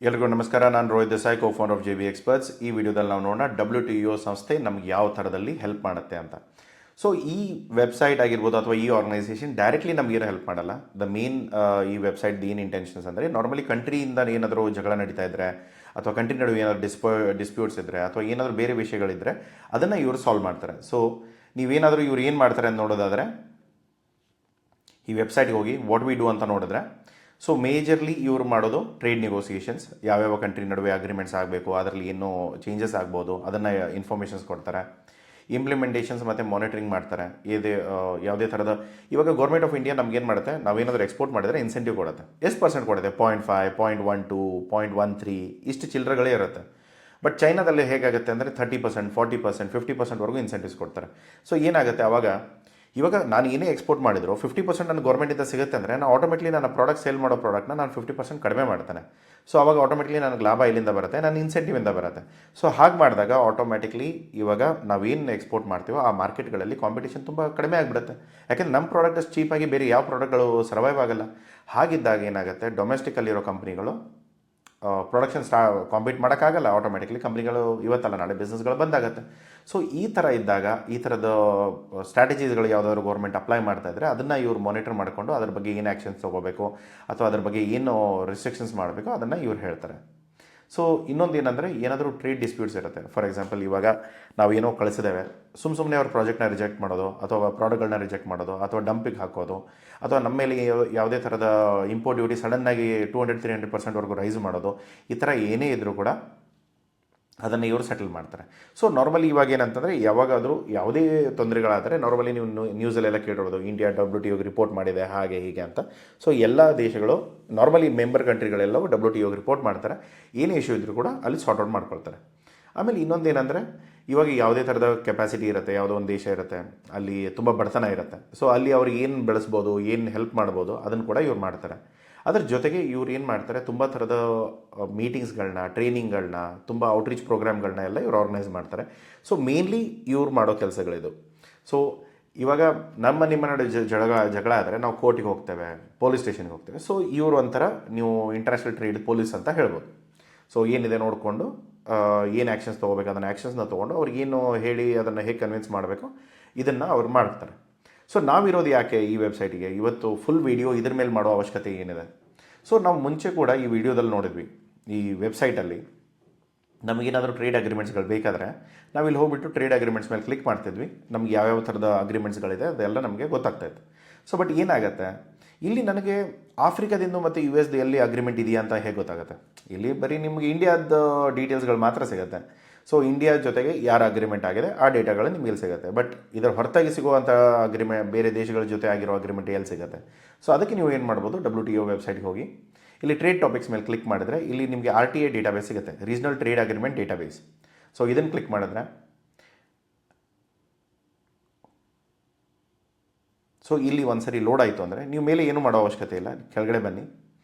ಎಲ್ರಿಗೂ ನಮಸ್ಕಾರ. ನಾನು Rohit Desai, co-founder of JB Experts. ಈ ವಿಡಿಯೋದಲ್ಲಿ ನಾವು ನೋಡೋಣ WTO ಸಂಸ್ಥೆ ನಮ್ಗೆ ಯಾವ ಥರದಲ್ಲಿ ಹೆಲ್ಪ್ ಮಾಡುತ್ತೆ ಅಂತ. ಸೊ ಈ ವೆಬ್ಸೈಟ್ ಆಗಿರ್ಬೋದು ಅಥವಾ ಈ ಆರ್ಗನೈಸೇಷನ್ ಡೈರೆಕ್ಟ್ಲಿ ನಮಗೇನು ಹೆಲ್ಪ್ ಮಾಡಲ್ಲ. ದ ಮೇನ್ ಈ ವೆಬ್ಸೈಟ್ ಏನು ಇಂಟೆನ್ಷನ್ಸ್ ಅಂದರೆ, ನಾರ್ಮಲಿ ಕಂಟ್ರಿಯಿಂದ ಏನಾದರೂ ಜಗಳ ನಡೀತಾ ಇದ್ದರೆ ಅಥವಾ ಕಂಟ್ರಿ ನಡುವೆ ಏನಾದರೂ ಡಿಸ್ಪ್ಯೂಟ್ಸ್ ಇದ್ದರೆ ಅಥವಾ ಏನಾದರೂ ಬೇರೆ ವಿಷಯಗಳಿದ್ದರೆ ಅದನ್ನು ಇವರು ಸಾಲ್ವ್ ಮಾಡ್ತಾರೆ. ಸೊ ನೀವೇನಾದರೂ ಇವ್ರು ಏನು ಮಾಡ್ತಾರೆ ಅಂತ ನೋಡೋದಾದರೆ, ಈ ವೆಬ್ಸೈಟ್ಗೆ ಹೋಗಿ ವಾಟ್ ವಿ ಡೂ ಅಂತ ನೋಡಿದ್ರೆ, ಸೊ ಮೇಜರ್ಲಿ ಇವರು ಮಾಡೋದು ಟ್ರೇಡ್ ನೆಗೋಸಿಯೇಷನ್ಸ್. ಯಾವ್ಯಾವ ಕಂಟ್ರಿ ನಡುವೆ ಅಗ್ರಿಮೆಂಟ್ಸ್ ಆಗಬೇಕು, ಅದರಲ್ಲಿ ಏನೋ ಚೇಂಜಸ್ ಆಗ್ಬೋದು, ಅದನ್ನು ಇನ್ಫಾರ್ಮೇಷನ್ಸ್ ಕೊಡ್ತಾರೆ. ಇಂಪ್ಲಿಮೆಂಟೇಷನ್ಸ್ ಮತ್ತು ಮಾನಿಟರಿಂಗ್ ಮಾಡ್ತಾರೆ. ಯಾವುದೇ ಥರದ ಇವಾಗ ಗೌರ್ಮೆಂಟ್ ಆಫ್ ಇಂಡಿಯಾ ನಮಗೇನು ಮಾಡುತ್ತೆ, ನಾವೇನಾದರೂ ಎಕ್ಸ್ಪೋರ್ಟ್ ಮಾಡಿದರೆ ಇನ್ಸೆಂಟಿವ್ ಕೊಡುತ್ತೆ. ಎಷ್ಟು ಪರ್ಸೆಂಟ್ ಕೊಡುತ್ತೆ? 0.5, 0.12, 0.13 ಇಷ್ಟು ಚಿಲ್ಲರೆಗಳೇ ಇರುತ್ತೆ. ಬಟ್ ಚೈನಾದಲ್ಲಿ ಹೇಗಾಗುತ್ತೆ ಅಂದರೆ 30%, 40%, 50%ವರೆಗೂ ಇನ್ಸೆಂಟಿವ್ಸ್ ಕೊಡ್ತಾರೆ. ಸೊ ಏನಾಗುತ್ತೆ ಆವಾಗ, ಇವಾಗ ನಾನು ಏನೇ ಎಕ್ಸ್ಪೋರ್ಟ್ ಮಾಡಿದ್ರು 50% ನನ್ನ ಗೌರ್ಮೆಂಟಿಂದ ಸಿಗುತ್ತೆ ಅಂದರೆ, ನಾನು ಆಟೋಮೆಟ್ಲಿ ನನ್ನ ಪ್ರಾಡಕ್ಟ್ ಸೇಲ್ ಮಾಡೋ ಪ್ರಾಡಕ್ಟ್ನ ನಾನು 50% ಕಡಿಮೆ ಮಾಡ್ತಾನೆ. ಸೊ ಅವಾಗ ಆಟೋಮೆಟಿಕ್ಲಿ ನನಗೆ ಲಾಭ ಇಲ್ಲಿಂದ ಬರುತ್ತೆ, ನನ್ನ ಇನ್ಸೆಂಟಿವಿಂದ ಬರುತ್ತೆ. ಸೊ ಹಾಗೆ ಮಾಡಿದಾಗ ಆಟೋಮೆಟಿಕ್ಲಿ ಇವಾಗ ನಾವೇನು ಎಕ್ಸ್ಪೋರ್ಟ್ ಮಾಡ್ತೀವೋ ಆ ಮಾರ್ಕೆಟ್ಗಳಲ್ಲಿ ಕಾಂಪಿಟೇಷನ್ ತುಂಬ ಕಡಿಮೆ ಆಗಿಬಿಡುತ್ತೆ. ಯಾಕೆಂದರೆ ನಮ್ಮ ಪ್ರಾಡಕ್ಟ್ ಅಷ್ಟು ಚೀಪಾಗಿ ಬೇರೆ ಯಾವ ಪ್ರಾಡಕ್ಟ್ಗಳು ಸರ್ವೈವ್ ಆಗಲ್ಲ. ಹಾಗಿದ್ದಾಗ ಏನಾಗುತ್ತೆ, ಡೊಮೆಸ್ಟಿಕಲ್ಲಿರೋ ಕಂಪ್ನಿಗಳು ಪ್ರೊಡಕ್ಷನ್ ಕಾಂಪೀಟ್ ಮಾಡೋಕ್ಕಾಗಲ್ಲ. ಆಟೋಮೆಟಿಕ್ಲಿ ಕಂಪ್ನಿಗಳು ಇವತ್ತಲ್ಲ ನಾಳೆ ಬಿಸ್ನೆಸ್ಗಳು ಬಂದಾಗುತ್ತೆ. ಸೊ ಈ ಥರ ಇದ್ದಾಗ ಈ ಥರದ ಸ್ಟ್ರಾಟಜೀಸ್ಗಳು ಯಾವುದಾದ್ರು ಗೌರ್ಮೆಂಟ್ ಅಪ್ಲೈ ಮಾಡ್ತಾ ಇದ್ದರೆ ಅದನ್ನು ಇವ್ರು ಮಾನಿಟರ್ ಮಾಡಿಕೊಂಡು ಅದ್ರ ಬಗ್ಗೆ ಏನು ಆ್ಯಕ್ಷನ್ಸ್ ತೊಗೋಬೇಕು ಅಥವಾ ಅದ್ರ ಬಗ್ಗೆ ಏನು ರಿಸ್ಟ್ರಿಕ್ಷನ್ಸ್ ಮಾಡಬೇಕು ಅದನ್ನು ಇವ್ರು ಹೇಳ್ತಾರೆ. ಸೊ ಇನ್ನೊಂದು ಏನಂದರೆ, ಏನಾದರೂ ಟ್ರೇಡ್ ಡಿಸ್ಪ್ಯೂಟ್ಸ್ ಇರುತ್ತೆ. ಫಾರ್ ಎಕ್ಸಾಂಪಲ್, ಇವಾಗ ನಾವು ಏನೋ ಕಳಿಸಿದ್ದೇವೆ, ಸುಮ್ಮನೆ ಅವ್ರ ಪ್ರಾಜೆಕ್ಟ್ನ ರಿಜೆಕ್ಟ್ ಮಾಡೋದು ಅಥವಾ ಪ್ರಾಡಕ್ಟ್ಗಳನ್ನ ರಿಜೆಕ್ಟ್ ಮಾಡೋದು ಅಥವಾ ಡಂಪಿಗೆ ಹಾಕೋದು ಅಥವಾ ನಮ್ಮ ಮೇಲೆ ಯಾವುದೇ ಥರದ ಇಂಪೋರ್ಟ್ ಡ್ಯೂಟಿ ಸಡನ್ನಾಗಿ 200-300% ರೈಸ್ ಮಾಡೋದು, ಈ ಥರ ಏನೇ ಇದ್ದರೂ ಕೂಡ ಅದನ್ನು ಇವರು ಸೆಟಲ್ ಮಾಡ್ತಾರೆ. ಸೊ ನಾರ್ಮಲಿ ಇವಾಗ ಏನಂತಂದರೆ, ಯಾವಾಗಾದರೂ ಯಾವುದೇ ತೊಂದರೆಗಳಾದರೆ ನಾರ್ಮಲಿ ನೀವು ನ್ಯೂಸಲ್ಲೆಲ್ಲ ಕೇಳಿರೋದು ಇಂಡಿಯಾ WTOಗೆ ರಿಪೋರ್ಟ್ ಮಾಡಿದೆ ಹಾಗೆ ಹೀಗೆ ಅಂತ. ಸೊ ಎಲ್ಲ ದೇಶಗಳು ನಾರ್ಮಲಿ ಮೆಂಬರ್ ಕಂಟ್ರಿಗಳೆಲ್ಲವೂ WTOಗೆ ರಿಪೋರ್ಟ್ ಮಾಡ್ತಾರೆ. ಏನೇ ಇಶ್ಯೂ ಇದ್ದರೂ ಕೂಡ ಅಲ್ಲಿ ಸಾರ್ಟ್ ಔಟ್ ಮಾಡ್ಕೊಳ್ತಾರೆ. ಆಮೇಲೆ ಇನ್ನೊಂದೇನೆಂದರೆ, ಇವಾಗ ಯಾವುದೇ ಥರದ ಕೆಪಾಸಿಟಿ ಇರುತ್ತೆ, ಯಾವುದೋ ಒಂದು ದೇಶ ಇರುತ್ತೆ, ಅಲ್ಲಿ ತುಂಬ ಬಡತನ ಇರುತ್ತೆ. ಸೊ ಅಲ್ಲಿ ಅವ್ರಿಗೆ ಏನು ಬೆಳೆಸ್ಬೋದು, ಏನು ಹೆಲ್ಪ್ ಮಾಡ್ಬೋದು ಅದನ್ನು ಕೂಡ ಇವ್ರು ಮಾಡ್ತಾರೆ. ಅದ್ರ ಜೊತೆಗೆ ಇವ್ರು ಏನು ಮಾಡ್ತಾರೆ, ತುಂಬ ಥರದ ಮೀಟಿಂಗ್ಸ್ಗಳನ್ನ, ಟ್ರೈನಿಂಗ್ಗಳನ್ನ, ತುಂಬ ಔಟ್ರೀಚ್ ಪ್ರೋಗ್ರಾಮ್ಗಳನ್ನ ಎಲ್ಲ ಇವ್ರು ಆರ್ಗನೈಸ್ ಮಾಡ್ತಾರೆ. ಸೊ ಮೇನ್ಲಿ ಇವ್ರು ಮಾಡೋ ಕೆಲಸಗಳಿದು. ಸೊ ಇವಾಗ ನಿಮ್ಮ ನಡುವೆ ಜಗಳ ಆದರೆ ನಾವು ಕೋರ್ಟಿಗೆ ಹೋಗ್ತೇವೆ, ಪೊಲೀಸ್ ಸ್ಟೇಷನ್ಗೆ ಹೋಗ್ತೇವೆ. ಸೊ ಇವರು ಒಂಥರ ನೀವು ಇಂಟರ್ನ್ಯಾಷನಲ್ ಟ್ರೇಡ್ ಪೊಲೀಸ್ ಅಂತ ಹೇಳ್ಬೋದು. ಸೊ ಏನಿದೆ ನೋಡಿಕೊಂಡು ಏನು ಆ್ಯಕ್ಷನ್ಸ್ ತೊಗೋಬೇಕು ಅದನ್ನು ಆ್ಯಕ್ಷನ್ಸ್ನ ತೊಗೊಂಡು ಅವ್ರಿಗೇನು ಹೇಳಿ ಅದನ್ನು ಹೇಗೆ ಕನ್ವಿನ್ಸ್ ಮಾಡಬೇಕು ಇದನ್ನು ಅವ್ರು ಮಾಡ್ತಾರೆ. ಸೊ ನಾವಿರೋದು ಯಾಕೆ ಈ ವೆಬ್ಸೈಟಿಗೆ ಇವತ್ತು ಫುಲ್ ವೀಡಿಯೋ ಇದ್ರ ಮೇಲೆ ಮಾಡೋ ಅವಶ್ಯಕತೆ ಏನಿದೆ? ಸೊ ನಾವು ಮುಂಚೆ ಕೂಡ ಈ ವಿಡಿಯೋದಲ್ಲಿ ನೋಡಿದ್ವಿ, ಈ ವೆಬ್ಸೈಟಲ್ಲಿ ನಮಗೇನಾದರೂ ಟ್ರೇಡ್ ಅಗ್ರಿಮೆಂಟ್ಸ್ಗಳು ಬೇಕಾದರೆ ನಾವಿಲ್ಲಿ ಹೋಗ್ಬಿಟ್ಟು ಟ್ರೇಡ್ ಅಗ್ರಿಮೆಂಟ್ಸ್ ಮೇಲೆ ಕ್ಲಿಕ್ ಮಾಡ್ತಿದ್ವಿ. ನಮ್ಗೆ ಯಾವ್ಯಾವ ಥರದ ಅಗ್ರಿಮೆಂಟ್ಸ್ಗಳಿದೆ ಅದೆಲ್ಲ ನಮಗೆ ಗೊತ್ತಾಗ್ತಾಯಿತ್ತು. ಸೊ ಬಟ್ ಏನಾಗುತ್ತೆ, ಇಲ್ಲಿ ನನಗೆ ಆಫ್ರಿಕಾದಿಂದ ಮತ್ತು US ಎಲ್ಲಿ ಅಗ್ರಿಮೆಂಟ್ ಇದೆಯಾ ಅಂತ ಹೇಗೆ ಗೊತ್ತಾಗುತ್ತೆ? ಇಲ್ಲಿ ಬರೀ ನಿಮಗೆ ಇಂಡಿಯಾದ ಡೀಟೇಲ್ಸ್ಗಳು ಮಾತ್ರ ಸಿಗುತ್ತೆ. ಸೊ ಇಂಡಿಯಾ ಜೊತೆಗೆ ಯಾರು ಅಗ್ರಿಮೆಂಟ್ ಆಗಿದೆ ಆ ಡೇಟಾಗಳು ನಿಮಗೆ ಎಲ್ಲಿ ಸಿಗುತ್ತೆ. ಬಟ್ ಇದರ ಹೊರತಾಗಿ ಸಿಗುವಂಥ ಅಗ್ರಿಮೆಂಟ್, ಬೇರೆ ದೇಶಗಳ ಜೊತೆ ಆಗಿರೋ ಅಗ್ರಿಮೆಂಟ್ ಎಲ್ಲಿ ಸಿಗುತ್ತೆ? ಸೊ ಅದಕ್ಕೆ ನೀವು ಏನು ಮಾಡ್ಬೋದು, WTO ವೆಬ್ಸೈಟ್ಗೆ ಹೋಗಿ ಇಲ್ಲಿ ಟ್ರೇಡ್ ಟಾಪಿಕ್ಸ್ ಮೇಲೆ ಕ್ಲಿಕ್ ಮಾಡಿದ್ರೆ ಇಲ್ಲಿ ನಿಮಗೆ RTA ಡೇಟಾಬೇಸ್ ಸಿಗುತ್ತೆ, regional trade agreement database. So ಇದನ್ನು ಕ್ಲಿಕ್ ಮಾಡಿದ್ರೆ, ಸೊ ಇಲ್ಲಿ ಒಂದು ಸರಿ ಲೋಡ್ ಆಯಿತು ಅಂದರೆ ನೀವು ಮೇಲೆ ಏನೂ ಮಾಡೋ ಅವಶ್ಯಕತೆ ಇಲ್ಲ, ಕೆಳಗಡೆ ಬನ್ನಿ,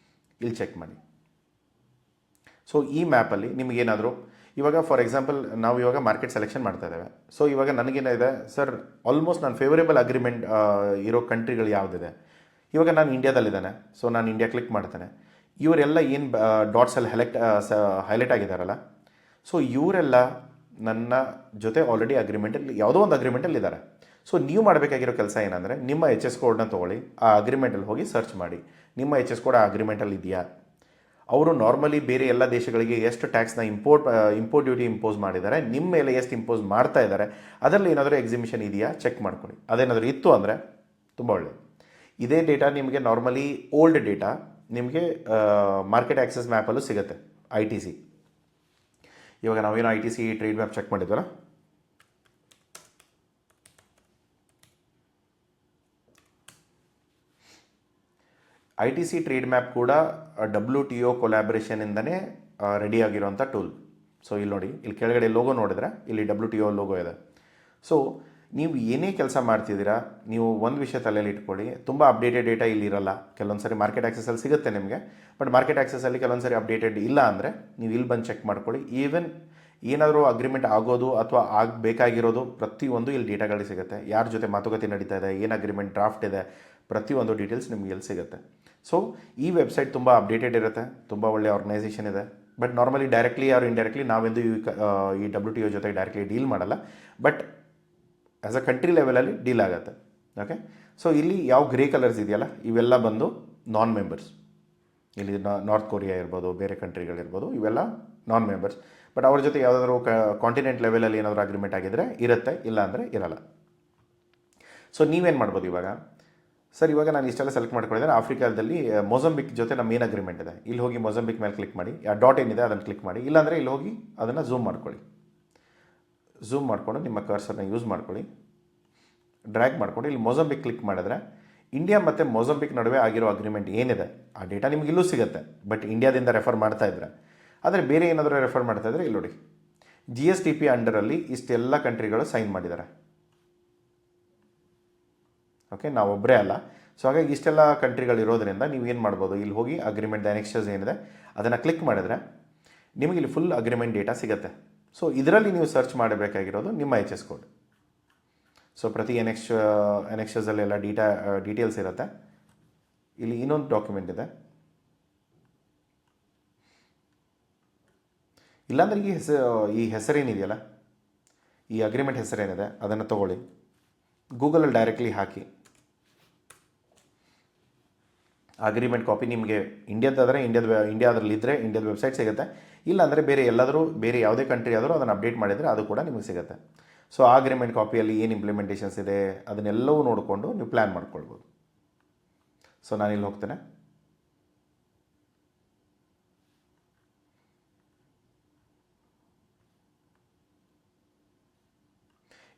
ಇಲ್ಲಿ ಚೆಕ್ ಮಾಡಿ. ಸೊ ಈ ಮ್ಯಾಪಲ್ಲಿ ನಿಮಗೇನಾದರೂ ಇವಾಗ ಫಾರ್ ಎಕ್ಸಾಂಪಲ್ ನಾವು ಇವಾಗ ಮಾರ್ಕೆಟ್ ಸೆಲೆಕ್ಷನ್ ಮಾಡ್ತಾ ಇದ್ದೇವೆ. ಸೊ ಇವಾಗ ನನಗೇನಿದೆ ಸರ್, ಆಲ್ಮೋಸ್ಟ್ ನಾನು ಫೇವರೇಬಲ್ ಅಗ್ರಿಮೆಂಟ್ ಇರೋ ಕಂಟ್ರಿಗಳು ಯಾವುದಿದೆ, ಇವಾಗ ನಾನು ಇಂಡಿಯಾದಲ್ಲಿದ್ದಾನೆ. ಸೊ ನಾನು ಇಂಡಿಯಾ ಕ್ಲಿಕ್ ಮಾಡ್ತೇನೆ. ಇವರೆಲ್ಲ ಏನು ಡಾಟ್ಸಲ್ಲಿ ಹೈಲೈಟ್ ಆಗಿದ್ದಾರಲ್ಲ, ಸೊ ಇವರೆಲ್ಲ ನನ್ನ ಜೊತೆ ಆಲ್ರೆಡಿ ಅಗ್ರಿಮೆಂಟಲ್ಲಿ ಯಾವುದೋ ಒಂದು ಅಗ್ರಿಮೆಂಟಲ್ಲಿ ಇದ್ದಾರೆ. ಸೊ ನೀವು ಮಾಡಬೇಕಾಗಿರೋ ಕೆಲಸ ಏನಂದರೆ, ನಿಮ್ಮ HS ಕೋಡ್ನ ತೊಗೊಳ್ಳಿ, ಆ ಅಗ್ರಿಮೆಂಟಲ್ಲಿ ಹೋಗಿ ಸರ್ಚ್ ಮಾಡಿ, ನಿಮ್ಮ HS ಕೋಡ್ ಆ ಅಗ್ರಿಮೆಂಟಲ್ಲಿ ಇದೆಯಾ. ಅವರು ನಾರ್ಮಲಿ ಬೇರೆ ಎಲ್ಲ ದೇಶಗಳಿಗೆ ಎಷ್ಟು ಟ್ಯಾಕ್ಸ್ನ ಇಂಪೋರ್ಟ್ ಡ್ಯೂಟಿ ಇಂಪೋಸ್ ಮಾಡಿದ್ದಾರೆ, ನಿಮ್ಮ ಮೇಲೆ ಎಷ್ಟು ಇಂಪೋಸ್ ಮಾಡ್ತಾ ಇದ್ದಾರೆ, ಅದರಲ್ಲಿ ಏನಾದರೂ ಎಕ್ಸಿಮಿಷನ್ ಇದೆಯಾ ಚೆಕ್ ಮಾಡ್ಕೊಳ್ಳಿ. ಅದೇನಾದರೂ ಇತ್ತು ಅಂದರೆ ತುಂಬ ಒಳ್ಳೆಯದು. ಇದೇ ಡೇಟಾ ನಿಮಗೆ ನಾರ್ಮಲಿ ಓಲ್ಡ್ ಡೇಟಾ ನಿಮಗೆ ಮಾರ್ಕೆಟ್ ಆಕ್ಸೆಸ್ ಮ್ಯಾಪಲ್ಲೂ ಸಿಗುತ್ತೆ, ITC. ಇವಾಗ ನಾವೇನು ITC ಟ್ರೇಡ್ ಮ್ಯಾಪ್ ಚೆಕ್ ಮಾಡಿದ್ವಲ್ಲ, ITC ಟ್ರೇಡ್ ಮ್ಯಾಪ್ ಕೂಡ WTO ಕೊಲ್ಯಾಬ್ರೇಷನಿಂದನೇ ರೆಡಿ ಆಗಿರೋಂಥ ಟೂಲ್. ಸೊ ಇಲ್ಲಿ ನೋಡಿ, ಇಲ್ಲಿ ಕೆಳಗಡೆ ಲೋಗೋ ನೋಡಿದ್ರೆ ಇಲ್ಲಿ WTO ಲೋಗೋ ಇದೆ. ಸೊ ನೀವು ಏನೇ ಕೆಲಸ ಮಾಡ್ತಿದ್ದೀರಾ, ನೀವು ಒಂದು ವಿಷಯ ತಲೆಯಲ್ಲಿ ಇಟ್ಕೊಳ್ಳಿ, ತುಂಬ ಅಪ್ಡೇಟೆಡ್ ಡೇಟಾ ಇಲ್ಲಿ ಇರಲ್ಲ. ಕೆಲವೊಂದು ಸರಿ ಮಾರ್ಕೆಟ್ ಆಕ್ಸೆಸಲ್ಲಿ ಸಿಗುತ್ತೆ ನಿಮಗೆ, ಬಟ್ ಮಾರ್ಕೆಟ್ ಆಕ್ಸೆಸಲ್ಲಿ ಕೆಲವೊಂದು ಸರಿ ಅಪ್ಡೇಟೆಡ್ ಇಲ್ಲ ಅಂದರೆ ನೀವು ಇಲ್ಲಿ ಬಂದು ಚೆಕ್ ಮಾಡ್ಕೊಳ್ಳಿ. ಈವನ್ ಏನಾದರೂ ಅಗ್ರಿಮೆಂಟ್ ಆಗೋದು ಅಥವಾ ಆಗಬೇಕಾಗಿರೋದು ಪ್ರತಿಯೊಂದು ಇಲ್ಲಿ ಡೇಟಾಗಳಿಗೆ ಸಿಗುತ್ತೆ. ಯಾರ ಜೊತೆ ಮಾತುಕತೆ ನಡೀತಾ ಇದೆ, ಏನು ಅಗ್ರಿಮೆಂಟ್ ಡ್ರಾಫ್ಟ್ ಇದೆ, ಪ್ರತಿಯೊಂದು ಡೀಟೇಲ್ಸ್ ನಿಮಗೆ ಇಲ್ಲಿ ಸಿಗುತ್ತೆ. ಸೊ ಈ ವೆಬ್ಸೈಟ್ ತುಂಬ ಅಪ್ಡೇಟೆಡ್ ಇರುತ್ತೆ, ತುಂಬ ಒಳ್ಳೆಯ ಆರ್ಗನೈಸೇಷನ್ ಇದೆ. But normally directly or indirectly ನಾವೆಂದು ಈ WTO ಜೊತೆಗೆ ಡೈರೆಕ್ಟ್ಲಿ ಡೀಲ್ ಮಾಡಲ್ಲ, ಬಟ್ ಆ್ಯಸ್ ಅ ಕಂಟ್ರಿ ಲೆವೆಲಲ್ಲಿ ಡೀಲ್ ಆಗುತ್ತೆ. ಓಕೆ, ಸೊ ಇಲ್ಲಿ ಯಾವ ಗ್ರೇ ಕಲರ್ಸ್ ಇದೆಯಲ್ಲ ಇವೆಲ್ಲ ಬಂದು ನಾನ್ ಮೆಂಬರ್ಸ್. ಇಲ್ಲಿ ನಾರ್ತ್ ಕೊರಿಯಾ ಇರ್ಬೋದು, ಬೇರೆ ಕಂಟ್ರಿಗಳಿರ್ಬೋದು, ಇವೆಲ್ಲ ನಾನ್ ಮೆಂಬರ್ಸ್. ಬಟ್ ಅವ್ರ ಜೊತೆ ಯಾವುದಾದ್ರೂ ಕಾಂಟಿನೆಂಟ್ ಲೆವೆಲಲ್ಲಿ ಏನಾದರೂ ಅಗ್ರಿಮೆಂಟ್ ಆಗಿದ್ದರೆ ಇರುತ್ತೆ, ಇಲ್ಲ ಅಂದರೆ ಇರಲ್ಲ. ಸೊ ನೀವೇನು ಮಾಡ್ಬೋದು ಇವಾಗ? ಸರ್ ಇವಾಗ ನಾನು ಇಷ್ಟೆಲ್ಲ ಸೆಲೆಕ್ಟ್ ಮಾಡ್ಕೊಂಡಿದ್ದರೆ ಆಫ್ರಿಕಾದಲ್ಲಿ ಮೊಜಂಬಿಕ್ ಜೊತೆ ನಮ್ಮ ಏನು ಅಗ್ರಿಮೆಂಟ್ ಇದೆ, ಇಲ್ಲಿ ಹೋಗಿ ಮೊಜಂಬಿಕ್ ಮೇಲೆ ಕ್ಲಿಕ್ ಮಾಡಿ, ಆ ಡಾಟ್ ಏನಿದೆ ಅದನ್ನು ಕ್ಲಿಕ್ ಮಾಡಿ, ಇಲ್ಲಾಂದರೆ ಇಲ್ಲಿ ಹೋಗಿ ಅದನ್ನು ಝೂಮ್ ಮಾಡ್ಕೊಳ್ಳಿ. ಝೂಮ್ ಮಾಡಿಕೊಂಡು ನಿಮ್ಮ ಕರ್ಸರ್ನ ಯೂಸ್ ಮಾಡ್ಕೊಳ್ಳಿ, ಡ್ರ್ಯಾಗ್ ಮಾಡಿಕೊಂಡು ಇಲ್ಲಿ ಮೊಜಂಬಿಕ್ ಕ್ಲಿಕ್ ಮಾಡಿದ್ರೆ ಇಂಡಿಯಾ ಮತ್ತು ಮೊಜಂಬಿಕ್ ನಡುವೆ ಆಗಿರೋ ಅಗ್ರಿಮೆಂಟ್ ಏನಿದೆ ಆ ಡೇಟಾ ನಿಮ್ಗೆ ಇಲ್ಲೂ ಸಿಗುತ್ತೆ. ಬಟ್ ಇಂಡಿಯಾದಿಂದ ರೆಫರ್ ಮಾಡ್ತಾ ಇದ್ರೆ, ಆದರೆ ಬೇರೆ ಏನಾದರೂ ರೆಫರ್ ಮಾಡ್ತಾ ಇದ್ರೆ ಇಲ್ಲಿ ನೋಡಿ GSTP ಅಂಡರಲ್ಲಿ ಇಷ್ಟೆಲ್ಲ ಕಂಟ್ರಿಗಳು ಸೈನ್ ಮಾಡಿದ್ದಾರೆ. ಓಕೆ, ನಾವೊಬ್ಬರೇ ಅಲ್ಲ. ಸೊ ಹಾಗಾಗಿ ಇಷ್ಟೆಲ್ಲ ಕಂಟ್ರಿಗಳಿರೋದ್ರಿಂದ ನೀವು ಏನು ಮಾಡ್ಬೋದು, ಇಲ್ಲಿ ಹೋಗಿ ಅಗ್ರಿಮೆಂಟ್ ಎನೆಕ್ಸ್ಚರ್ಸ್ ಏನಿದೆ ಅದನ್ನು ಕ್ಲಿಕ್ ಮಾಡಿದ್ರೆ ನಿಮಗೆ ಇಲ್ಲಿ ಫುಲ್ ಅಗ್ರಿಮೆಂಟ್ ಡೇಟಾ ಸಿಗುತ್ತೆ. ಸೊ ಇದರಲ್ಲಿ ನೀವು ಸರ್ಚ್ ಮಾಡಬೇಕಾಗಿರೋದು ನಿಮ್ಮ HS ಕೋಡ್. ಸೊ ಪ್ರತಿ ಎನೆಕ್ಸ್ಚರ್ಸಲ್ಲೆಲ್ಲ ಡೀಟೇಲ್ಸ್ ಇರುತ್ತೆ. ಇಲ್ಲಿ ಇನ್ನೊಂದು ಡಾಕ್ಯುಮೆಂಟ್ ಇದೆ, ಇಲ್ಲಾಂದರೆ ಈ ಹೆಸರೇನಿದೆಯಲ್ಲ, ಈ ಅಗ್ರಿಮೆಂಟ್ ಹೆಸರೇನಿದೆ ಅದನ್ನು ತೊಗೊಳ್ಳಿ, ಗೂಗಲಲ್ಲಿ ಡೈರೆಕ್ಟ್ಲಿ ಹಾಕಿ. ಅಗ್ರಿಮೆಂಟ್ ಕಾಪಿ ನಿಮಗೆ ಇಂಡಿಯಾದಾದರೆ ಇಂಡಿಯಾದಲ್ಲಿ ಇದ್ದರೆ ಇಂಡಿಯಾದ ವೆಬ್ಸೈಟ್ ಸಿಗುತ್ತೆ, ಇಲ್ಲಾಂದರೆ ಬೇರೆ ಯಾವುದೇ ಕಂಟ್ರಿ ಆದರೂ ಅದನ್ನು ಅಪ್ಡೇಟ್ ಮಾಡಿದರೆ ಅದು ಕೂಡ ನಿಮಗೆ ಸಿಗುತ್ತೆ. ಸೊ ಆ ಅಗ್ರಿಮೆಂಟ್ ಕಾಪಿಯಲ್ಲಿ ಏನು ಇಂಪ್ಲಿಮೆಂಟೇಷನ್ಸ್ ಇದೆ ಅದನ್ನೆಲ್ಲವೂ ನೋಡಿಕೊಂಡು ನೀವು ಪ್ಲ್ಯಾನ್ ಮಾಡ್ಕೊಳ್ಬೋದು. ಸೊ ನಾನಿಲ್ಲಿ ಹೋಗ್ತೇನೆ.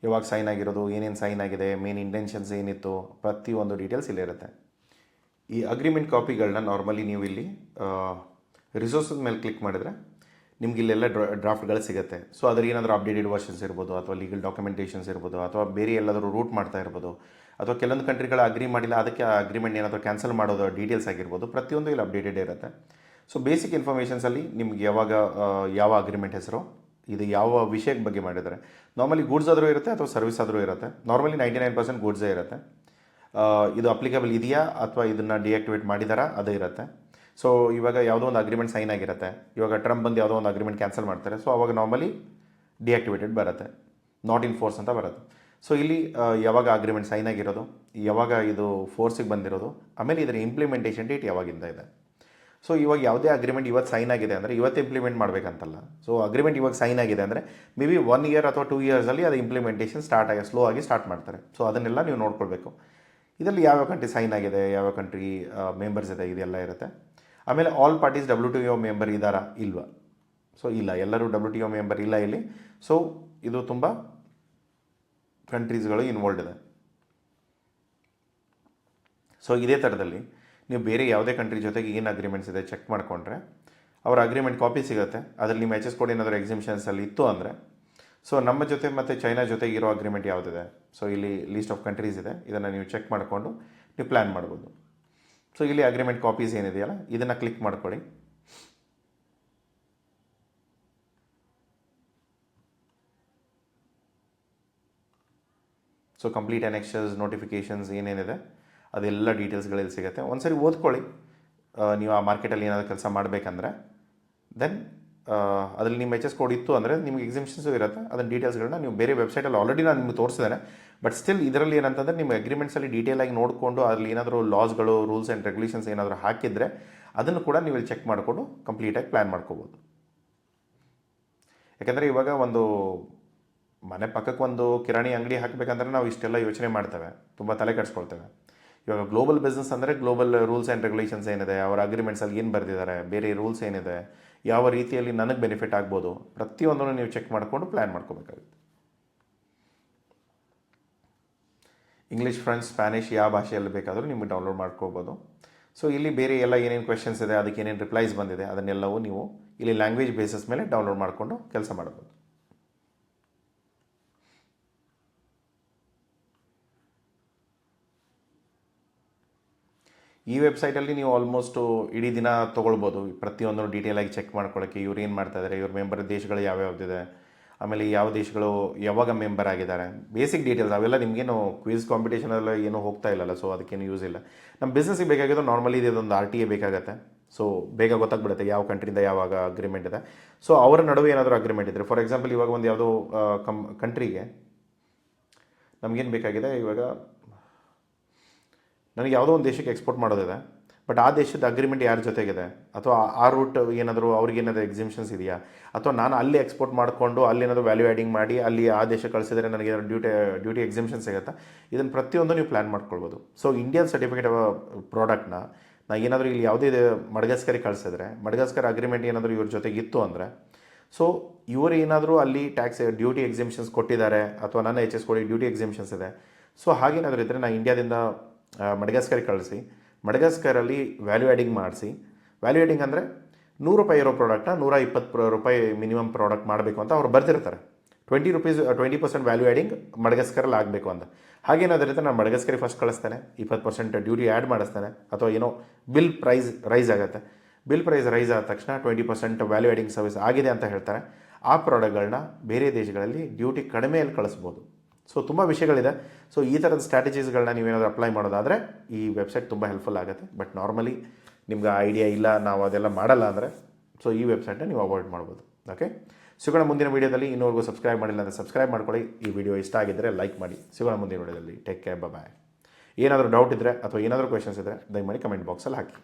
ಇವಾಗ ಸೈನ್ ಆಗಿರೋದು, ಏನೇನು ಸೈನ್ ಆಗಿದೆ, ಮೇನ್ ಇಂಟೆನ್ಷನ್ಸ್ ಏನಿತ್ತು, ಪ್ರತಿಯೊಂದು ಡೀಟೇಲ್ಸ್ ಇಲ್ಲಿರುತ್ತೆ. ಈ ಅಗ್ರಿಮೆಂಟ್ ಕಾಪಿಗಳನ್ನ ನಾರ್ಮಲಿ ನೀವು ಇಲ್ಲಿ ರಿಸೋರ್ಸಸ್ ಮೇಲೆ ಕ್ಲಿಕ್ ಮಾಡಿದ್ರೆ ನಿಮ್ಗೆ ಇಲ್ಲೆಲ್ಲ ಡ್ರಾಫ್ಟ್ಗಳು ಸಿಗುತ್ತೆ. ಸೊ ಅದ್ರ ಏನಾದರೂ ಅಪ್ಡೇಟೆಡ್ ವರ್ಷನ್ಸ್ ಇರ್ಬೋದು, ಅಥವಾ ಲೀಗಲ್ ಡಾಕ್ಯುಮೆಂಟೇಷನ್ಸ್ ಇರ್ಬೋದು, ಅಥವಾ ಬೇರೆ ಎಲ್ಲಾದರೂ ರೂಟ್ ಮಾಡ್ತಾ ಇರ್ಬೋದು, ಅಥವಾ ಕೆಲವೊಂದು ಕಂಟ್ರಿಗಳು ಅಗ್ರಿ ಮಾಡಿಲ್ಲ ಅದಕ್ಕೆ ಆ ಅಗ್ರಿಮೆಂಟ್ ಏನಾದರೂ ಕ್ಯಾನ್ಸಲ್ ಮಾಡೋದು ಡೀಟೇಲ್ಸ್ ಆಗಿರ್ಬೋದು, ಪ್ರತಿಯೊಂದು ಇಲ್ಲಿ ಅಪ್ಡೇಟೆಡ್ ಇರುತ್ತೆ. ಸೊ ಬೇಸಿಕ್ ಇನ್ಫಾರ್ಮೇಷನ್ಸಲ್ಲಿ ನಿಮ್ಗೆ ಯಾವ ಅಗ್ರಿಮೆಂಟ್ ಹೆಸರು, ಇದು ಯಾವ ವಿಷಯದ ಬಗ್ಗೆ ಮಾಡಿದ್ದಾರೆ. ನಾರ್ಮಲಿ ಗೂಡ್ಸ್ ಆದರೂ ಇರುತ್ತೆ ಅಥವಾ ಸರ್ವಿಸ್ ಆದರೂ ಇರುತ್ತೆ. ನಾರ್ಮಲಿ 99% ಗೂಡ್ಸೇ ಇರುತ್ತೆ. ಇದು ಅಪ್ಲಿಕೇಬಲ್ ಇದೆಯಾ ಅಥವಾ ಇದನ್ನು ಡಿಆಕ್ಟಿವೇಟ್ ಮಾಡಿದಾರಾ ಅದು ಇರುತ್ತೆ. ಸೊ ಇವಾಗ ಯಾವುದೋ ಒಂದು ಅಗ್ರಿಮೆಂಟ್ ಸೈನ್ ಆಗಿರುತ್ತೆ, ಇವಾಗ ಟ್ರಂಪ್ ಬಂದು ಯಾವುದೋ ಒಂದು ಅಗ್ರಿಮೆಂಟ್ ಕ್ಯಾನ್ಸಲ್ ಮಾಡ್ತಾರೆ. ಸೊ ಅವಾಗ ನಾರ್ಮಲಿ ಡಿಆಕ್ಟಿವೇಟೆಡ್ ಬರುತ್ತೆ, ನಾಟ್ ಇನ್ ಫೋರ್ಸ್ ಅಂತ ಬರುತ್ತೆ. ಸೊ ಇಲ್ಲಿ ಯಾವಾಗ ಅಗ್ರಿಮೆಂಟ್ ಸೈನ್ ಆಗಿರೋದು, ಯಾವಾಗ ಇದು ಫೋರ್ಸಿಗೆ ಬಂದಿರೋದು, ಆಮೇಲೆ ಇದರ ಇಂಪ್ಲಿಮೆಂಟೇಷನ್ ಡೇಟ್ ಯಾವಾಗಿಂದ ಇದೆ. ಸೊ ಇವಾಗ ಯಾವುದೇ ಅಗ್ರಿಮೆಂಟ್ ಇವತ್ತು ಸೈನ್ ಆಗಿದೆ ಅಂದರೆ ಇವತ್ತು ಇಂಪ್ಲಿಮೆಂಟ್ ಮಾಡಬೇಕಂತಲ್ಲ. ಸೊ ಅಗ್ರಿಮೆಂಟ್ ಇವಾಗ ಸೈನ್ ಆಗಿದೆ ಅಂದರೆ ಮೇ ಬಿ 1 year ಅಥವಾ 2 yearsಲ್ಲಿ ಅದು ಇಂಪ್ಲಿಮೆಂಟೇಷನ್ ಸ್ಲೋ ಆಗಿ ಸ್ಟಾರ್ಟ್ ಮಾಡ್ತಾರೆ. ಸೊ ಅದನ್ನೆಲ್ಲ ನೀವು ನೋಡ್ಕೊಳ್ಬೇಕು. ಇದರಲ್ಲಿ ಯಾವ ಕಂಟ್ರಿ ಸೈನ್ ಆಗಿದೆ, ಯಾವ ಕಂಟ್ರಿ ಮೆಂಬರ್ಸ್ ಇದೆ, ಇದೆಲ್ಲ ಇರುತ್ತೆ. ಆಮೇಲೆ ಆಲ್ ಪಾರ್ಟೀಸ್ WTO ಮೆಂಬರ್ ಇದ್ದಾರಾ ಇಲ್ವಾ? ಸೊ ಇಲ್ಲ, ಎಲ್ಲರೂ WTO ಮೆಂಬರ್ ಇಲ್ಲ ಇಲ್ಲಿ. ಸೊ ಇದು ತುಂಬ ಕಂಟ್ರೀಸ್ಗಳು ಇನ್ವಾಲ್ವ್ ಇದೆ. ಸೊ ಇದೇ ಥರದಲ್ಲಿ ನೀವು ಬೇರೆ ಯಾವುದೇ ಕಂಟ್ರಿ ಜೊತೆಗೆ ಏನು ಅಗ್ರಿಮೆಂಟ್ಸ್ ಇದೆ ಚೆಕ್ ಮಾಡಿಕೊಂಡ್ರೆ ಅವರ ಅಗ್ರಿಮೆಂಟ್ ಕಾಪಿ ಸಿಗುತ್ತೆ. ಅದರಲ್ಲಿ ನಿಮ್ಮ HS ಕೋಡ್ ಏನಾದರೂ ಎಕ್ಸಿಬಿಷನ್ಸಲ್ಲಿ ಇತ್ತು ಅಂದರೆ, ಸೊ ನಮ್ಮ ಜೊತೆ ಮತ್ತು ಚೈನಾ ಜೊತೆಗೆ ಇರೋ ಅಗ್ರಿಮೆಂಟ್ ಯಾವುದಿದೆ, ಸೊ ಇಲ್ಲಿ ಲೀಸ್ಟ್ ಆಫ್ ಕಂಟ್ರೀಸ್ ಇದೆ, ಇದನ್ನು ನೀವು ಚೆಕ್ ಮಾಡಿಕೊಂಡು ನೀವು ಪ್ಲ್ಯಾನ್ ಮಾಡ್ಬೋದು. ಸೊ ಇಲ್ಲಿ ಅಗ್ರಿಮೆಂಟ್ ಕಾಪೀಸ್ ಏನಿದೆಯಲ್ಲ ಇದನ್ನು ಕ್ಲಿಕ್ ಮಾಡ್ಕೊಳ್ಳಿ. ಸೊ ಕಂಪ್ಲೀಟ್ ಅನೆಕ್ಷರ್ಸ್, ನೋಟಿಫಿಕೇಷನ್ಸ್ ಏನೇನಿದೆ ಅದೆಲ್ಲ ಡೀಟೇಲ್ಸ್ಗಳಲ್ಲಿ ಸಿಗುತ್ತೆ. ಒಂದ್ಸರಿ ಓದ್ಕೊಳ್ಳಿ. ನೀವು ಆ ಮಾರ್ಕೆಟಲ್ಲಿ ಏನಾದರೂ ಕೆಲಸ ಮಾಡಬೇಕಂದ್ರೆ ದೆನ್ ಅದರಲ್ಲಿ ನಿಮ್ಮ HS ಕೋಡ್ ಇತ್ತು ಅಂದರೆ ನಿಮಗೆ ಎಕ್ಸಿಬಿಷನ್ಸು ಇರುತ್ತೆ. ಅದನ್ನ ಡೀಟೇಲ್ಸ್ಗಳನ್ನ ನೀವು ಬೇರೆ ವೆಬ್ಸೈಟಲ್ಲಿ ಆಲ್ರೆಡಿ ನಾನು ನಿಮಗೆ ತೋರಿಸಿದ್ದೇನೆ. ಬಟ್ ಸ್ಟಿಲ್ ಇದರಲ್ಲಿ ಏನಂತಂದರೆ ನಿಮ್ಮ ಅಗ್ರಿಮೆಂಟ್ಸಲ್ಲಿ ಡೀಟೇಲಾಗಿ ನೋಡಿಕೊಂಡು ಅದರಲ್ಲಿ ಏನಾದರೂ ಲಾಸ್ಗಳು, ರೂಲ್ಸ್ ಆ್ಯಂಡ್ ರೆಗ್ಯುಲೇಷನ್ಸ್ ಏನಾದರೂ ಹಾಕಿದರೆ ಅದನ್ನು ಕೂಡ ನೀವು ಇಲ್ಲಿ ಚೆಕ್ ಮಾಡಿಕೊಂಡು ಕಂಪ್ಲೀಟಾಗಿ ಪ್ಲ್ಯಾನ್ ಮಾಡ್ಕೋಬೋದು. ಯಾಕೆಂದರೆ ಇವಾಗ ಒಂದು ಮನೆ ಪಕ್ಕಕ್ಕೆ ಒಂದು ಕಿರಾಣಿ ಅಂಗಡಿ ಹಾಕಬೇಕಂದ್ರೆ ನಾವು ಇಷ್ಟೆಲ್ಲ ಯೋಚನೆ ಮಾಡ್ತೇವೆ, ತುಂಬ ತಲೆ ಕೆಡಿಸ್ಕೊಳ್ತೇವೆ. ಇವಾಗ ಗ್ಲೋಬಲ್ ಬಿಸ್ನೆಸ್ ಅಂದರೆ ಗ್ಲೋಬಲ್ ರೂಲ್ಸ್ ಆ್ಯಂಡ್ ರೆಗ್ಯುಲೇಷನ್ಸ್ ಏನಿದೆ, ಅವರ ಅಗ್ರಿಮೆಂಟ್ಸಲ್ಲಿ ಏನು ಬರೆದಿದ್ದಾರೆ, ಬೇರೆ ರೂಲ್ಸ್ ಏನಿದೆ, ಯಾವ ರೀತಿಯಲ್ಲಿ ನನಗೆ ಬೆನಿಫಿಟ್ ಆಗ್ಬೋದು, ಪ್ರತಿಯೊಂದನ್ನು ನೀವು ಚೆಕ್ ಮಾಡಿಕೊಂಡು ಪ್ಲ್ಯಾನ್ ಮಾಡ್ಕೋಬೇಕಾಗುತ್ತೆ. ಇಂಗ್ಲೀಷ್, ಫ್ರೆಂಚ್, ಸ್ಪ್ಯಾನಿಷ್ ಯಾವ ಭಾಷೆಯಲ್ಲಿ ಬೇಕಾದರೂ ನಿಮಗೆ ಡೌನ್ಲೋಡ್ ಮಾಡ್ಕೋಬೋದು. ಸೊ ಇಲ್ಲಿ ಬೇರೆ ಎಲ್ಲ ಏನೇನು ಕ್ವೆಶನ್ಸ್ ಇದೆ, ಅದಕ್ಕೆ ಏನೇನು ರಿಪ್ಲೈಸ್ ಬಂದಿದೆ ಅದನ್ನೆಲ್ಲವೂ ನೀವು ಇಲ್ಲಿ ಲ್ಯಾಂಗ್ವೇಜ್ ಬೇಸಿಸ್ ಮೇಲೆ ಡೌನ್ಲೋಡ್ ಮಾಡಿಕೊಂಡು ಕೆಲಸ ಮಾಡ್ಬೋದು. ಈ ವೆಬ್ಸೈಟಲ್ಲಿ ನೀವು ಆಲ್ಮೋಸ್ಟು ಇಡೀ ದಿನ ತೊಗೊಳ್ಬೋದು ಪ್ರತಿಯೊಂದು ಡೀಟೇಲಾಗಿ ಚೆಕ್ ಮಾಡ್ಕೊಳ್ಳೋಕ್ಕೆ. ಇವ್ರು ಏನು ಮಾಡ್ತಾಯಿದ್ದಾರೆ, ಇವ್ರ ಮೆಂಬರ್ ದೇಶಗಳು ಯಾವ್ಯಾವ್ದಿದೆ, ಆಮೇಲೆ ಯಾವ ದೇಶಗಳು ಯಾವಾಗ ಮೆಂಬರ್ ಆಗಿದ್ದಾರೆ, ಬೇಸಿಕ್ ಡೀಟೇಲ್ಸ್ ಅವೆಲ್ಲ ನಿಮಗೇನು ಕ್ವಿಜ್ ಕಾಂಪಿಟೇಷನೆಲ್ಲ ಏನೂ ಹೋಗ್ತಾ ಇಲ್ಲಲ್ಲ. ಸೊ ಅದಕ್ಕೇನು ಯೂಸ್ ಇಲ್ಲ. ನಮ್ಮ ಬಿಸ್ನೆಸ್ಸಿಗೆ ಬೇಕಾಗಿದ್ದು ನಾರ್ಮಲಿ ಇದೊಂದು RTA ಬೇಕಾಗತ್ತೆ. ಸೊ ಬೇಗ ಗೊತ್ತಾಗ್ಬಿಡುತ್ತೆ ಯಾವ ಕಂಟ್ರಿಯಿಂದ ಯಾವಾಗ ಅಗ್ರಿಮೆಂಟ್ ಇದೆ. ಸೊ ಅವರ ನಡುವೆ ಏನಾದರೂ ಅಗ್ರಿಮೆಂಟ್ ಇದ್ದರೆ, ಫಾರ್ ಎಕ್ಸಾಂಪಲ್ ಇವಾಗ ಒಂದು ಯಾವುದೋ ಕಂಟ್ರಿಗೆ ನಮಗೇನು ಬೇಕಾಗಿದೆ, ಇವಾಗ ನನಗೆ ಯಾವುದೋ ಒಂದು ದೇಶಕ್ಕೆ ಎಕ್ಸ್ಪೋರ್ಟ್ ಮಾಡೋದಿದೆ, ಬಟ್ ಆ ದೇಶದ ಅಗ್ರಿಮೆಂಟ್ ಯಾರ ಜೊತೆಗಿದೆ, ಅಥವಾ ಆ ರೂಟ್ ಏನಾದರೂ ಅವ್ರಿಗೇನಾದರೂ ಎಕ್ಸಿಬಿಷನ್ಸ್ ಇದೆಯಾ, ಅಥವಾ ನಾನು ಅಲ್ಲಿ ಎಕ್ಸ್ಪೋರ್ಟ್ ಮಾಡಿಕೊಂಡು ಅಲ್ಲಿ ಏನಾದರೂ ವ್ಯಾಲ್ಯೂ ಆ್ಯಡಿಂಗ್ ಮಾಡಿ ಅಲ್ಲಿ ಆ ದೇಶಕ್ಕೆ ಕಳಿಸಿದ್ರೆ ನನಗೆ ಡ್ಯೂಟಿ ಎಕ್ಸಿಬಿಷನ್ ಸಿಗುತ್ತಾ, ಇದನ್ನು ಪ್ರತಿಯೊಂದು ನೀವು ಪ್ಲ್ಯಾನ್ ಮಾಡ್ಕೊಳ್ಬೋದು. ಸೊ ಇಂಡಿಯನ್ ಸರ್ಟಿಫಿಕೇಟ್ ಪ್ರಾಡಕ್ಟ್ನ ನಾನು ಏನಾದರೂ ಇಲ್ಲಿ ಯಾವುದೇ ಮಡಗಾಸ್ಕರಿಗೆ ಕಳಿಸಿದ್ರೆ, ಮಡಗಾಸ್ಕರ್ ಅಗ್ರಿಮೆಂಟ್ ಏನಾದರೂ ಇವ್ರ ಜೊತೆಗೆ ಇತ್ತು ಅಂದರೆ, ಸೊ ಇವರು ಏನಾದರೂ ಅಲ್ಲಿ ಟ್ಯಾಕ್ಸ್ ಡ್ಯೂಟಿ ಎಕ್ಸಿಬಿಷನ್ಸ್ ಕೊಟ್ಟಿದ್ದಾರೆ, ಅಥವಾ ನನ್ನ ಎಚ್ ಎಸ್ ಕೊಡಿ ಡ್ಯೂಟಿ ಎಕ್ಸಿಬಿಷನ್ಸ್ ಇದೆ, ಸೊ ಹಾಗೇನಾದರೂ ಇದ್ದರೆ ನಾನು ಇಂಡಿಯಾದಿಂದ ಮಡಗಾಸ್ಕರಿಗೆ ಕಳಿಸಿ, ಮಡಗಾಸ್ಕರಲ್ಲಿ ವ್ಯಾಲ್ಯೂ ಆ್ಯಡಿಂಗ್ ಮಾಡಿಸಿ, ವ್ಯಾಲ್ಯೂ ಆ್ಯಡಿಂಗ್ ಅಂದರೆ ₹100 ಇರೋ ಪ್ರಾಡಕ್ಟ್ನ ₹120 ಮಿನಿಮಮ್ ಪ್ರಾಡಕ್ಟ್ ಮಾಡಬೇಕು ಅಂತ ಅವ್ರು ಬರ್ತಿರ್ತಾರೆ. ₹20 ವ್ಯಾಲ್ಯೂ ಆ್ಯಡಿಂಗ್ ಮಡಗಾಸ್ಕರಲ್ಲಿ ಆಗಬೇಕು ಅಂತ. ಹಾಗೇನಾದರೂ ಇದ್ದರೆ ನಾನು ಮಡಗಾಸ್ಕರಿಗೆ ಫಸ್ಟ್ ಕಳಿಸ್ತೇನೆ, 20% ಡ್ಯೂಟಿ ಆ್ಯಡ್ ಮಾಡಿಸ್ತೇನೆ, ಅಥವಾ ಏನೋ ಬಿಲ್ ಪ್ರೈಸ್ ರೈಸ್ ಆಗುತ್ತೆ. ಬಿಲ್ ಪ್ರೈಸ್ ರೈಸ್ ಆದ ತಕ್ಷಣ 20% ವ್ಯಾಲ್ಯೂ ಆ್ಯಡಿಂಗ್ ಸರ್ವಿಸ್ ಆಗಿದೆ ಅಂತ ಹೇಳ್ತಾರೆ. ಆ ಪ್ರಾಡಕ್ಟ್ಗಳನ್ನ ಬೇರೆ ದೇಶಗಳಲ್ಲಿ ಡ್ಯೂಟಿ ಕಡಿಮೆಯಲ್ಲಿ ಕಳಿಸ್ಬೋದು. ಸೊ ತುಂಬ ವಿಷಯಗಳಿದೆ. ಸೊ ಈ ಥರದ ಸ್ಟ್ರಾಟಜೀಸ್ಗಳನ್ನ ನೀವೇನಾದರೂ ಅಪ್ಲೈ ಮಾಡೋದಾದರೆ ಈ ವೆಬ್ಸೈಟ್ ತುಂಬ ಹೆಲ್ಪ್ಫುಲ್ ಆಗುತ್ತೆ. ಬಟ್ ನಾರ್ಮಲಿ ನಿಮ್ಗೆ ಐಡಿಯಾ ಇಲ್ಲ, ನಾವು ಅದೆಲ್ಲ ಮಾಡಲ್ಲ ಅಂದರೆ, ಸೊ ಈ ವೆಬ್ಸೈಟ್ನ ನೀವು ಅವಾಯ್ಡ್ ಮಾಡ್ಬೋದು. ಓಕೆ, ಸಿಗೋಣ ಮುಂದಿನ ವೀಡಿಯೋದಲ್ಲಿ. ಇನ್ನೂವರೆಗೂ ಸಬ್ಸ್ಕ್ರೈಬ್ ಮಾಡಿಲ್ಲ ಅಂದರೆ ಸಬ್ಸ್ಕ್ರೈಬ್ ಮಾಡ್ಕೊಳ್ಳಿ. ಈ ವಿಡಿಯೋ ಇಷ್ಟ ಆಗಿದ್ದರೆ ಲೈಕ್ ಮಾಡಿ. ಸಿಗೋಣ ಮುಂದಿನ ವೀಡಿಯೋದಲ್ಲಿ. ಟೇಕ್ ಕೇರ್, ಬಾಯ್. ಏನಾದರೂ ಡೌಟ್ ಇದ್ದರೆ ಅಥವಾ ಏನಾದರೂ ಕ್ವೆಶನ್ಸ್ ಇದ್ದರೆ ದಯಮಾಡಿ ಕಮೆಂಟ್ ಬಾಕ್ಸಲ್ಲಿ ಹಾಕಿ.